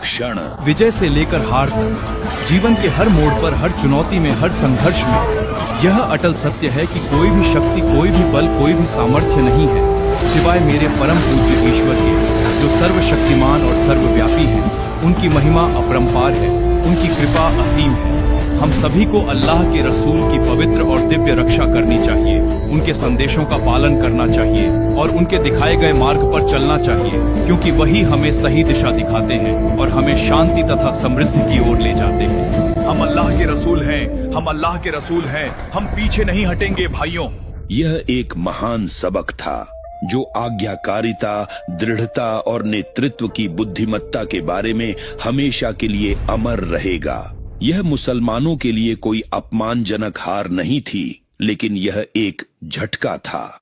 क्षण, विजय से लेकर हार तक, जीवन के हर मोड़ पर, हर चुनौती में, हर संघर्ष में यह अटल सत्य है कि कोई भी शक्ति, कोई भी बल, कोई भी सामर्थ्य नहीं है सिवाय मेरे परम पूज्य ईश्वर के, जो सर्वशक्तिमान और सर्वव्यापी हैं। उनकी महिमा अपरंपार है, उनकी कृपा असीम है। हम सभी को अल्लाह के रसूल की पवित्र और दिव्य रक्षा करनी चाहिए, उनके संदेशों का पालन करना चाहिए और उनके दिखाए गए मार्ग पर चलना चाहिए, क्योंकि वही हमें सही दिशा दिखाते हैं और हमें शांति तथा समृद्धि की ओर ले जाते हैं। हम अल्लाह के रसूल हैं, हम अल्लाह के रसूल हैं, हम पीछे नहीं हटेंगे भाइयों। यह एक महान सबक था जो आज्ञाकारिता, दृढ़ता और नेतृत्व की बुद्धिमत्ता के बारे में हमेशा के लिए अमर रहेगा। यह मुसलमानों के लिए कोई अपमानजनक हार नहीं थी, लेकिन यह एक झटका था।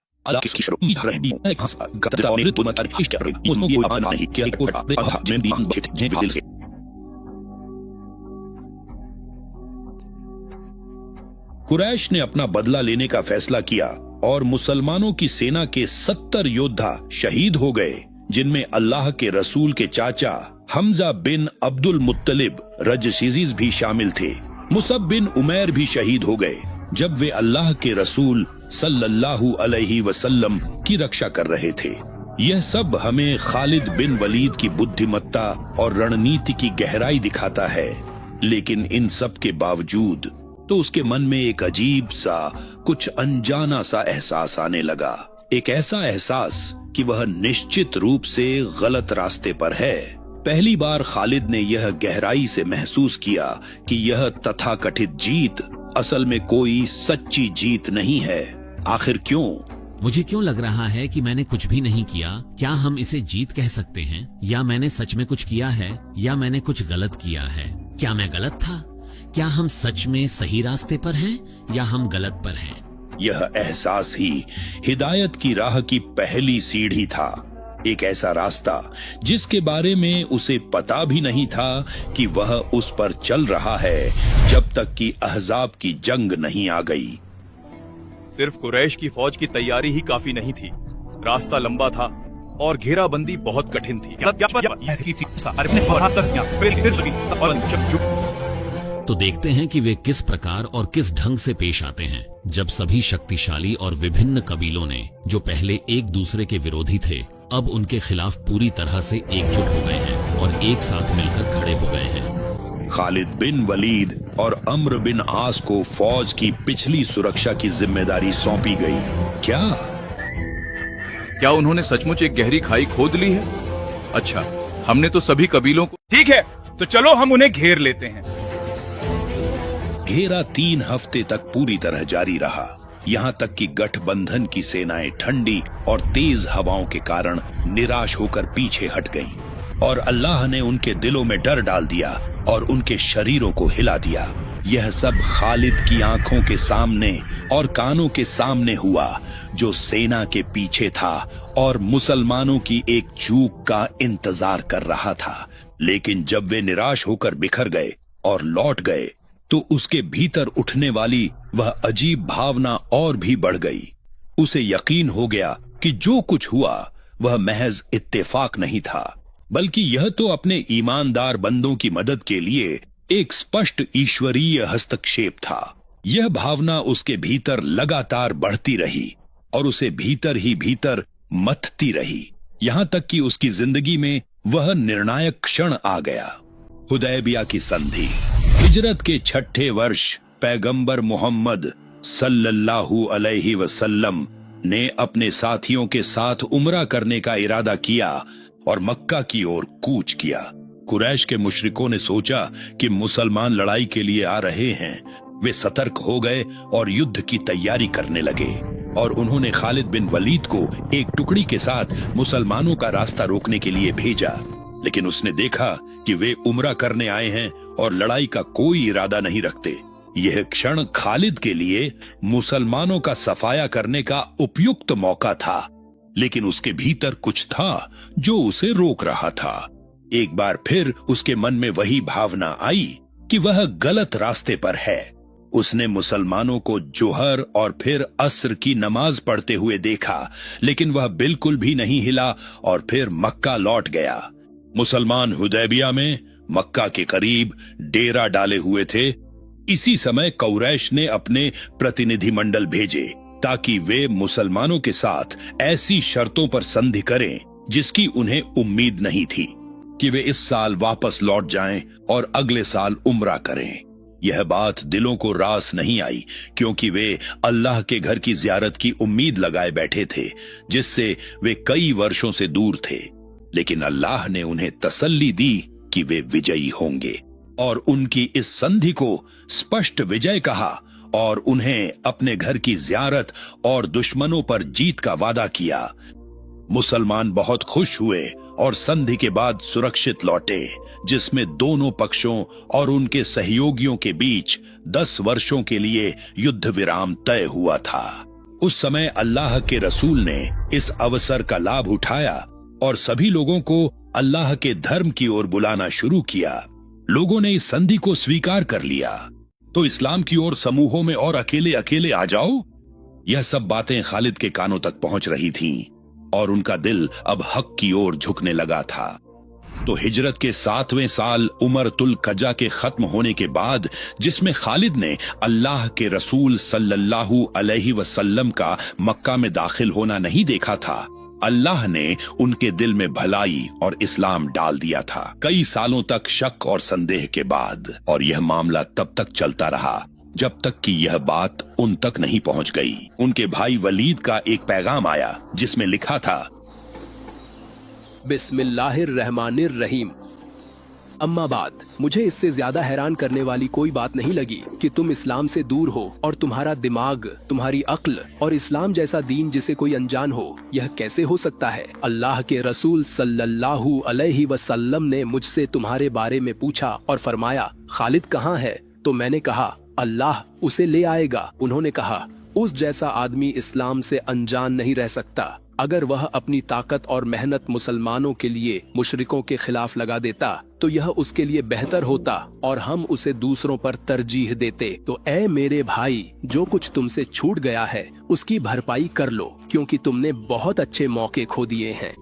कुरैश ने अपना बदला लेने का फैसला किया और मुसलमानों की सेना के 70 योद्धा शहीद हो गए, जिनमें अल्लाह के रसूल के चाचा हमजा बिन अब्दुल मुत्तलिब रजशीज़ भी शामिल थे। मुसब बिन उमैर भी शहीद हो गए जब वे अल्लाह के रसूल सल्लल्लाहु अलैहि वसल्लम की रक्षा कर रहे थे। यह सब हमें खालिद बिन वलीद की बुद्धिमत्ता और रणनीति की गहराई दिखाता है, लेकिन इन सब के बावजूद तो उसके मन में एक अजीब सा, कुछ अनजाना सा एहसास आने लगा। एक ऐसा एहसास कि वह निश्चित रूप से गलत रास्ते पर है। पहली बार खालिद ने यह गहराई से महसूस किया कि यह तथाकथित जीत असल में कोई सच्ची जीत नहीं है। आखिर क्यों? मुझे क्यों लग रहा है कि मैंने कुछ भी नहीं किया? क्या हम इसे जीत कह सकते हैं? या मैंने सच में कुछ किया है या मैंने कुछ गलत किया है? क्या मैं गलत था? क्या हम सच में सही रास्ते पर हैं या हम गलत पर हैं? यह एहसास ही हिदायत की राह की पहली सीढ़ी था। एक ऐसा रास्ता जिसके बारे में उसे पता भी नहीं था कि वह उस पर चल रहा है, जब तक कि अहज़ाब की जंग नहीं आ गई। सिर्फ कुरैश की फौज की तैयारी ही काफी नहीं थी, रास्ता लंबा था और घेराबंदी बहुत कठिन थी। तो देखते हैं कि वे किस प्रकार और किस ढंग से पेश आते हैं, जब सभी शक्तिशाली और विभिन्न कबीलों ने, जो पहले एक दूसरे के विरोधी थे, अब उनके खिलाफ पूरी तरह से एकजुट हो गए हैं और एक साथ मिलकर खड़े हो गए हैं। खालिद बिन वलीद और अम्र बिन आस को फौज की पिछली सुरक्षा की जिम्मेदारी सौंपी गई। क्या उन्होंने सचमुच एक गहरी खाई खोद ली है? अच्छा, हमने तो सभी कबीलों को। ठीक है, तो चलो हम उन्हें घेर लेते हैं। घेरा 3 हफ्ते तक पूरी तरह जारी रहा, यहाँ तक कि गठबंधन की सेनाएं ठंडी और तेज हवाओं के कारण निराश होकर पीछे हट गईं और अल्लाह ने उनके दिलों में डर डाल दिया और उनके शरीरों को हिला दिया। यह सब खालिद की आंखों के सामने और कानों के सामने हुआ, जो सेना के पीछे था और मुसलमानों की एक चूक का इंतजार कर रहा था। लेकिन जब वे निराश होकर बिखर गए और लौट गए, तो उसके भीतर उठने वाली वह अजीब भावना और भी बढ़ गई। उसे यकीन हो गया कि जो कुछ हुआ वह महज इत्तेफाक नहीं था, बल्कि यह तो अपने ईमानदार बंदों की मदद के लिए एक स्पष्ट ईश्वरीय हस्तक्षेप था। यह भावना उसके भीतर लगातार बढ़ती रही और उसे भीतर ही भीतर मथती रही, यहाँ तक कि उसकी जिंदगी में वह निर्णायक क्षण आ गया। हुदैबिया की संधि। हिजरत के 6ठे वर्ष पैगंबर मोहम्मद सल्लल्लाहु अलैहि वसल्लम ने अपने साथियों के साथ उम्रा करने का इरादा किया और मक्का की ओर कूच किया। कुरैश के मुशरिकों ने सोचा कि मुसलमान लड़ाई के लिए आ रहे हैं। वे सतर्क हो गए और युद्ध की तैयारी करने लगे और उन्होंने खालिद बिन वलीद को एक टुकड़ी के साथ मुसलमानों का रास्ता रोकने के लिए भेजा। लेकिन उसने देखा कि वे उम्रा करने आए हैं और लड़ाई का कोई इरादा नहीं रखते। यह क्षण खालिद के लिए मुसलमानों का सफाया करने का उपयुक्त मौका था, लेकिन उसके भीतर कुछ था जो उसे रोक रहा था। एक बार फिर उसके मन में वही भावना आई कि वह गलत रास्ते पर है। उसने मुसलमानों को जोहर और फिर असर की नमाज पढ़ते हुए देखा, लेकिन वह बिल्कुल भी नहीं हिला और फिर मक्का लौट गया। मुसलमान हुदैबिया में मक्का के करीब डेरा डाले हुए थे। इसी समय कुरैश ने अपने प्रतिनिधिमंडल भेजे ताकि वे मुसलमानों के साथ ऐसी शर्तों पर संधि करें जिसकी उन्हें उम्मीद नहीं थी कि वे इस साल वापस लौट जाएं और अगले साल उम्रा करें। यह बात दिलों को रास नहीं आई क्योंकि वे अल्लाह के घर की जियारत की उम्मीद लगाए बैठे थे जिससे वे कई वर्षों से दूर थे। लेकिन अल्लाह ने उन्हें तसल्ली दी कि वे विजयी होंगे और उनकी इस संधि को स्पष्ट विजय कहा और उन्हें अपने घर की जियारत और दुश्मनों पर जीत का वादा किया। मुसलमान बहुत खुश हुए और संधि के बाद सुरक्षित लौटे जिसमें दोनों पक्षों और उनके सहयोगियों के बीच 10 वर्षों के लिए युद्ध विराम तय हुआ था। उस समय अल्लाह के रसूल ने इस अवसर का लाभ उठाया और सभी लोगों को अल्लाह के धर्म की ओर बुलाना शुरू किया। लोगों ने इस संधि को स्वीकार कर लिया। तो इस्लाम की ओर समूहों में और अकेले अकेले आ जाओ। यह सब बातें खालिद के कानों तक पहुंच रही थीं और उनका दिल अब हक की ओर झुकने लगा था। तो हिजरत के 7वें साल उमर तुल कजा के खत्म होने के बाद, जिसमें खालिद ने अल्लाह के रसूल सल्लल्लाहु अलैहि वसल्लम का मक्का में दाखिल होना नहीं देखा था, अल्लाह ने उनके दिल में भलाई और इस्लाम डाल दिया था। कई सालों तक शक और संदेह के बाद, और यह मामला तब तक चलता रहा जब तक कि यह बात उन तक नहीं पहुंच गई। उनके भाई वलीद का एक पैगाम आया जिसमें लिखा था, बिस्मिल्लाहिर्रहमानिर्रहीम। अम्मा बाद, मुझे इससे ज्यादा हैरान करने वाली कोई बात नहीं लगी कि तुम इस्लाम से दूर हो और तुम्हारा दिमाग, तुम्हारी अक्ल और इस्लाम जैसा दीन जिसे कोई अनजान हो, यह कैसे हो सकता है? अल्लाह के रसूल सल्लल्लाहु अलैहि वसल्लम ने मुझसे तुम्हारे बारे में पूछा और फरमाया, खालिद कहाँ है? तो मैंने कहा, अल्लाह उसे ले आएगा। उन्होंने कहा, उस जैसा आदमी इस्लाम से अनजान नहीं रह सकता। अगर वह अपनी ताकत और मेहनत मुसलमानों के लिए मुशरिकों के खिलाफ लगा देता तो यह उसके लिए बेहतर होता और हम उसे दूसरों पर तरजीह देते। तो ऐ मेरे भाई, जो कुछ तुमसे छूट गया है उसकी भरपाई कर लो, क्योंकि तुमने बहुत अच्छे मौके खो दिए हैं।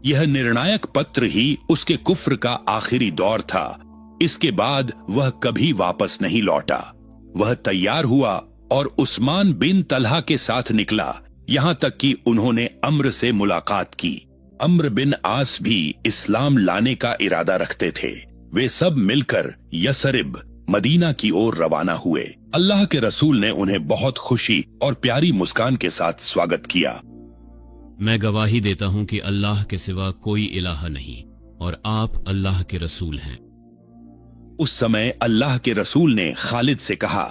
यह निर्णायक पत्र ही उसके कुफ्र का आखिरी दौर था। इसके बाद वह कभी वापस नहीं लौटा। वह तैयार हुआ और उस्मान बिन तलहा के साथ निकला, यहां तक कि उन्होंने अम्र से मुलाकात की। अम्र बिन आस भी इस्लाम लाने का इरादा रखते थे। वे सब मिलकर यसरिब, मदीना की ओर रवाना हुए। अल्लाह के रसूल ने उन्हें बहुत खुशी और प्यारी मुस्कान के साथ स्वागत किया। मैं गवाही देता हूं कि अल्लाह के सिवा कोई इलाहा नहीं और आप अल्लाह के रसूल हैं। उस समय अल्लाह के रसूल ने खालिद से कहा,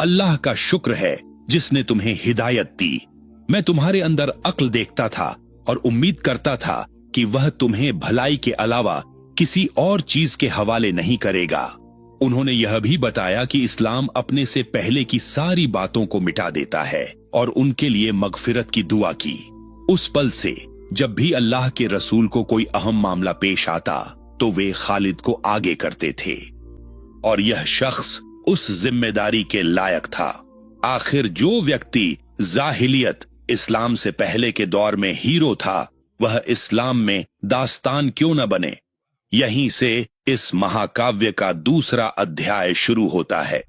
अल्लाह का शुक्र है जिसने तुम्हें हिदायत दी। मैं तुम्हारे अंदर अक्ल देखता था और उम्मीद करता था कि वह तुम्हें भलाई के अलावा किसी और चीज के हवाले नहीं करेगा। उन्होंने यह भी बताया कि इस्लाम अपने से पहले की सारी बातों को मिटा देता है और उनके लिए मगफिरत की दुआ की। उस पल से जब भी अल्लाह के रसूल को कोई अहम मामला पेश आता तो वे खालिद को आगे करते थे और यह शख्स उस जिम्मेदारी के लायक था। आखिर जो व्यक्ति जाहिलियत, इस्लाम से पहले के दौर में हीरो था, वह इस्लाम में दास्तान क्यों न बने। यहीं से इस महाकाव्य का दूसरा अध्याय शुरू होता है।